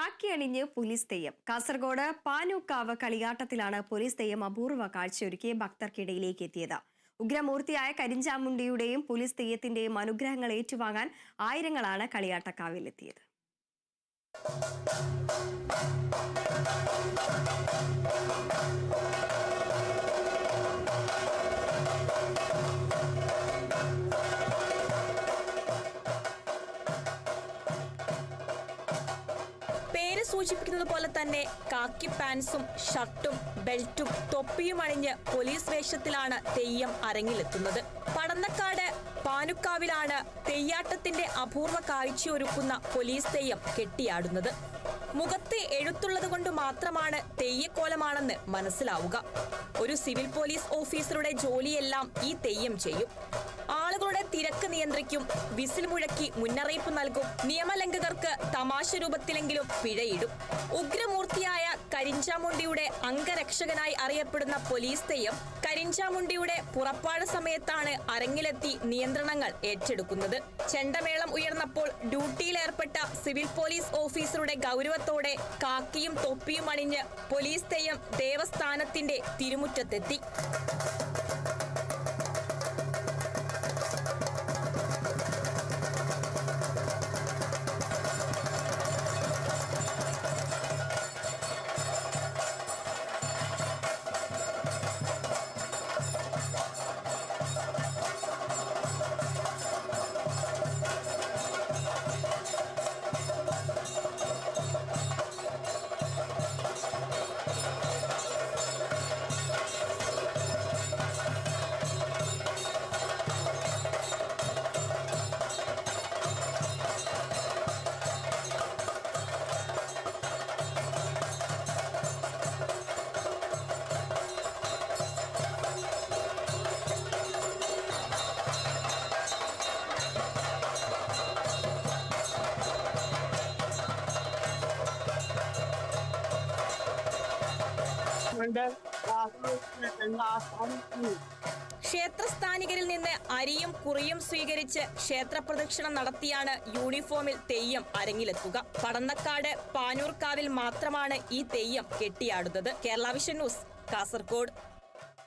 കാക്കി അണിഞ്ഞ് police Theyyam. Kasaragod പാനൂക്കാവ് കളിയാട്ടത്തിലാണ് police Theyyam അപൂർവ കാഴ്ചയൊരുക്കി ഭക്തർക്കിടയിലേക്ക് എത്തിയത്. ഉഗ്രമൂർത്തിയായ കരിഞ്ചാമുണ്ടിയുടെയും പോലീസ് തെയ്യത്തിന്റെയും അനുഗ്രഹങ്ങൾ ഏറ്റുവാങ്ങാൻ ആയിരങ്ങളാണ് കളിയാട്ടക്കാവിലെത്തിയത്. പേര് സൂചിപ്പിക്കുന്നത് പോലെ തന്നെ കാക്കി പാൻസും ഷർട്ടും ബെൽറ്റും തൊപ്പിയും അണിഞ്ഞ് പോലീസ് വേഷത്തിലാണ് തെയ്യം അരങ്ങിലെത്തുന്നത്. പടന്നക്കാട് പാനുക്കാവിലാണ് തെയ്യാട്ടത്തിന്റെ അപൂർവ കാഴ്ചയൊരുക്കുന്ന പോലീസ് തെയ്യം കെട്ടിയാടുന്നത്. മുഖത്ത് എഴുത്തുള്ളത് കൊണ്ട് മാത്രമാണ് തെയ്യക്കോലമാണെന്ന് മനസ്സിലാവുക. ഒരു സിവിൽ പോലീസ് ഓഫീസറുടെ ജോലിയെല്ലാം ഈ തെയ്യം ചെയ്യും. ആളുകളുടെ തിരക്ക് നിയന്ത്രിക്കും, വിസിൽ മുഴക്കി മുന്നറിയിപ്പ് നൽകും, നിയമലംഘകർക്ക് തമാശ രൂപത്തിലെങ്കിലും പിഴയിടും. ഉഗ്രമൂർത്തിയായ കരിഞ്ചാമുണ്ടിയുടെ അംഗരക്ഷകനായി അറിയപ്പെടുന്ന പോലീസ് തെയ്യം കരിഞ്ചാമുണ്ടിയുടെ പുറപ്പാട് സമയത്താണ് അരങ്ങിലെത്തി നിയന്ത്രണങ്ങൾ ഏറ്റെടുക്കുന്നത്. ചെണ്ടമേളം ഉയർന്നപ്പോൾ ഡ്യൂട്ടിയിലേർപ്പെട്ട സിവിൽ പോലീസ് ഓഫീസറുടെ ഗൗരവത്തോടെ കാക്കിയും തൊപ്പിയും അണിഞ്ഞ് പോലീസ് തെയ്യം ദേവസ്ഥാനത്തിന്റെ തിരുമുറ്റത്തെത്തി. ക്ഷേത്രസ്ഥാനികരിൽ നിന്ന് അരിയും കുറിയും സ്വീകരിച്ച് ക്ഷേത്രപ്രദക്ഷിണം നടത്തിയാണ് യൂണിഫോമിൽ തെയ്യം അരങ്ങിലെത്തുക. പടന്നക്കാട് പാനൂർക്കാവിൽ മാത്രമാണ് ഈ തെയ്യം കെട്ടിയാടുന്നത്. Kerala vision news, Kasaragod.